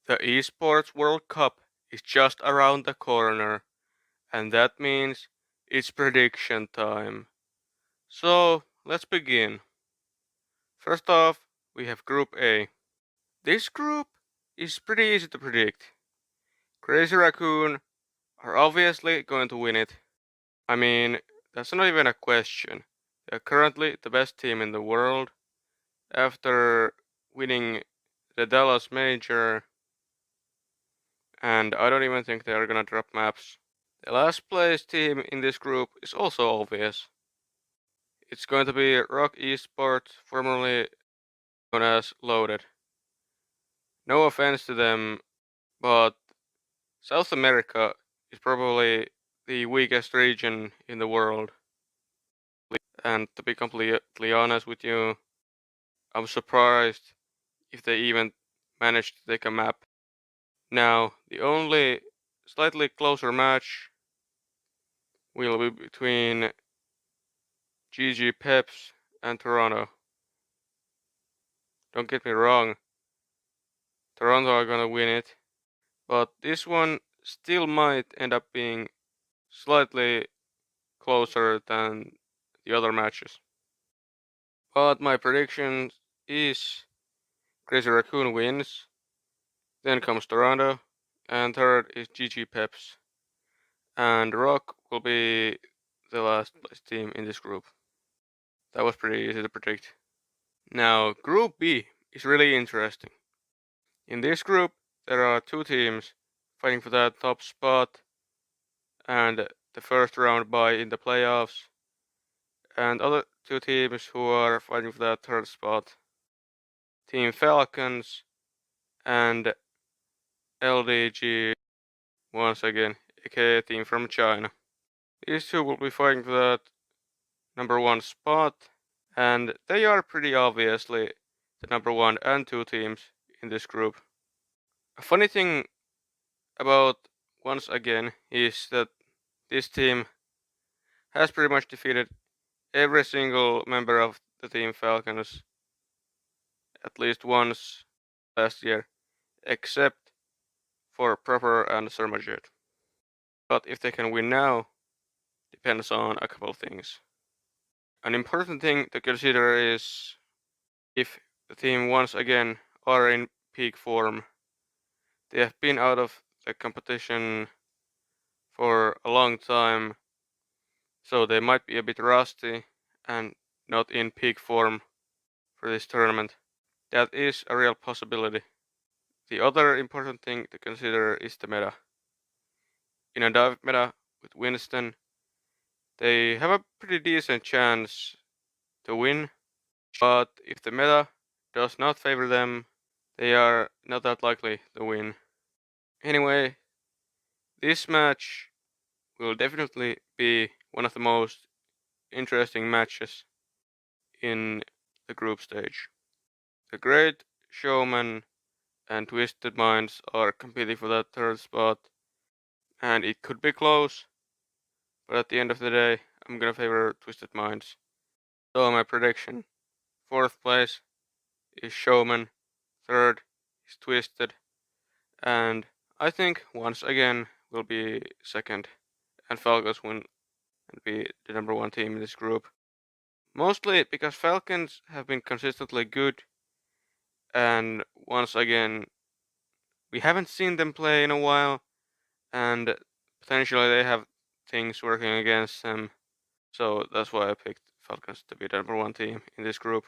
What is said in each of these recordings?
The Esports World Cup is just around the corner, and that means it's prediction time. So, let's begin. First off, we have Group A. This group is pretty easy to predict. Crazy Raccoon are obviously going to win it. I mean, that's not even a question. They're currently the best team in the world after winning the Dallas Major, and I don't even think they are gonna drop maps. The last place team in this group is also obvious. It's going to be Rock Esports, formerly known as Loaded. No offense to them, but South America is probably the weakest region in the world. And to be completely honest with you, I'm surprised if they even managed to take a map. Now, the only slightly closer match will be between GG Peps and Toronto. Don't get me wrong, Toronto are gonna win it, but this one still might end up being slightly closer than the other matches. But my prediction is Crazy Raccoon wins, then comes Toronto, and third is GG Peps. And Rock will be the last place team in this group. That was pretty easy to predict. Now, Group B is really interesting. In this group, there are two teams fighting for that top spot and the first round bye in the playoffs, and other two teams who are fighting for that third spot. Team Falcons and LDG once again, aka team from China. These two will be fighting for that number one spot, and they are pretty obviously the number one and two teams in this group. A funny thing about once again is that this team has pretty much defeated every single member of the team Falcons at least once last year, except for Proper and Sermajet. But if they can win now, depends on a couple of things. An important thing to consider is if the team once again are in peak form. They have been out of the competition for a long time, so they might be a bit rusty and not in peak form for this tournament. That is a real possibility. The other important thing to consider is the meta. In a dive meta with Winston, they have a pretty decent chance to win, but if the meta does not favor them, they are not that likely to win. Anyway, this match will definitely be one of the most interesting matches in the group stage. The Great Showman and Twisted Minds are competing for that third spot, and it could be close, but at the end of the day, I'm gonna favor Twisted Minds. So my prediction: fourth place is Showman, third is Twisted, and I think once again will be second, and Falcons win and be the number one team in this group. Mostly because Falcons have been consistently good, and once again, we haven't seen them play in a while, and potentially they have things working against them. So that's why I picked Falcons to be the number one team in this group.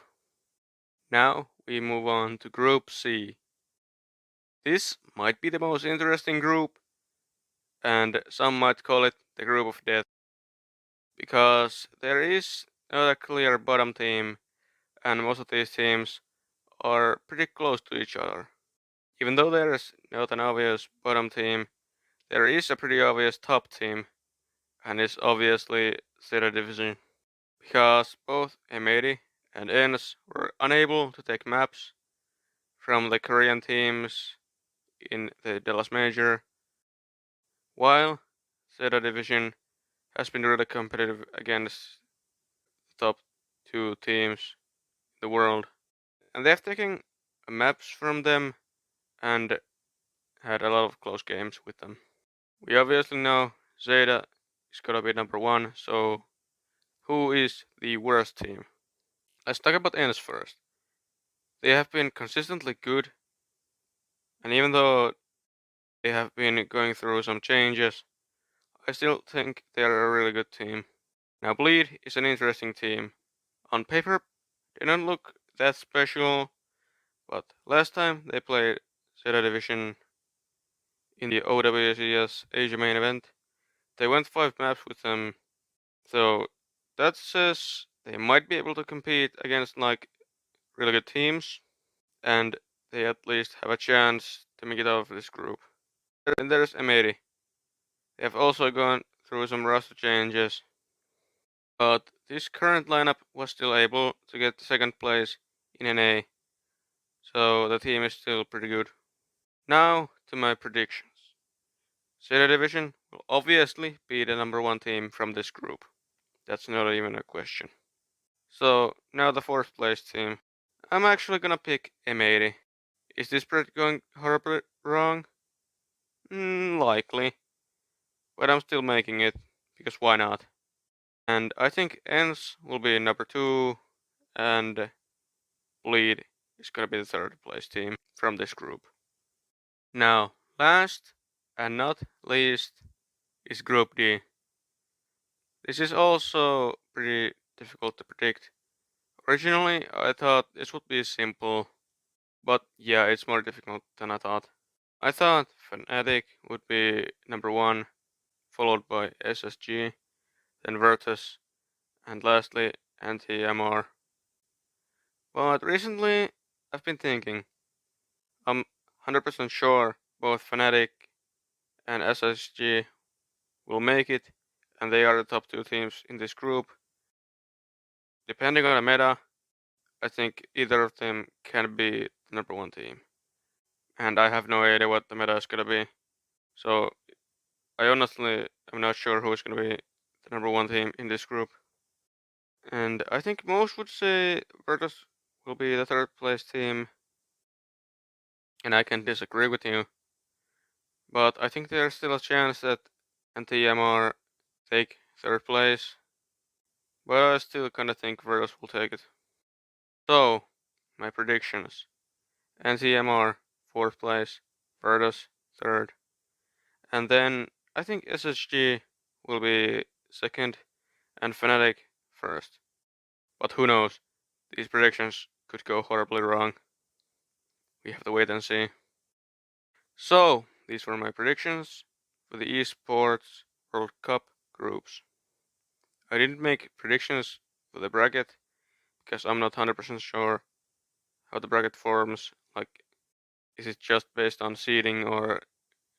Now we move on to Group C. This might be the most interesting group, and some might call it the Group of Death, because there is not a clear bottom team, and most of these teams are pretty close to each other. Even though there is not an obvious bottom team, there is a pretty obvious top team, and it's obviously Zeta Division, because both M80 and ENS were unable to take maps from the Korean teams in the Dallas Major, while Zeta Division has been really competitive against the top two teams in the world. And they've taken maps from them, and had a lot of close games with them. We obviously know Zeta is gonna be number one, so who is the worst team? Let's talk about ENS first. They have been consistently good, and even though they have been going through some changes, I still think they are a really good team. Now, Bleed is an interesting team. On paper, they don't look that special, but last time they played Zeta Division in the OWCS Asia main event, they went 5 maps with them, so that says they might be able to compete against like really good teams, and they at least have a chance to make it out of this group. And there's M80. They have also gone through some roster changes, but this current lineup was still able to get second place in NA, so the team is still pretty good. Now to my predictions. Zeta Division will obviously be the number one team from this group. That's not even a question. So now the fourth place team. I'm actually gonna pick M80. Is this spread going horribly wrong? Likely, but I'm still making it because why not? And I think ENS will be number two, and Bleed is gonna be the third place team from this group. Now, last and not least is Group D. This is also pretty difficult to predict. Originally, I thought this would be simple, but yeah, it's more difficult than I thought. I thought Fnatic would be number one, followed by SSG, then Virtus, and lastly NTMR. But recently, I've been thinking, I'm 100% sure both Fnatic and SSG will make it, and they are the top two teams in this group. Depending on the meta, I think either of them can be the number one team. And I have no idea what the meta is gonna be. So I honestly am not sure who is gonna be the number one team in this group. And I think most would say Virtus will be the third place team, and I can disagree with you. But I think there's still a chance that NTMR take third place. But I still kinda think Virtus will take it. So, my predictions. NTMR fourth place, Virtus third, and then I think SSG will be second and Fnatic first. But who knows? These predictions could go horribly wrong. We have to wait and see. So, these were my predictions for the Esports World Cup groups. I didn't make predictions for the bracket because I'm not 100% sure how the bracket forms. Like, is it just based on seeding or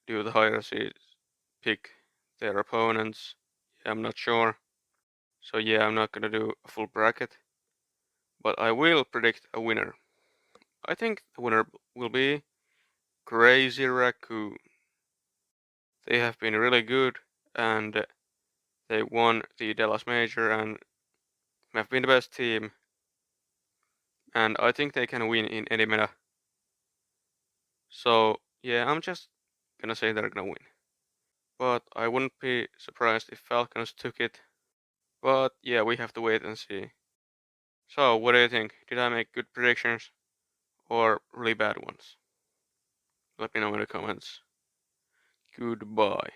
do the higher seeds pick their opponents? Yeah, I'm not sure. So, yeah, I'm not gonna do a full bracket, but I will predict a winner. I think the winner will be Crazy Raccoon. They have been really good and they won the Dallas Major and have been the best team. And I think they can win in any meta. So yeah, I'm just gonna say they're gonna win. But I wouldn't be surprised if Falcons took it. But yeah, we have to wait and see. So what do you think? Did I make good predictions or really bad ones? Let me know in the comments. Goodbye.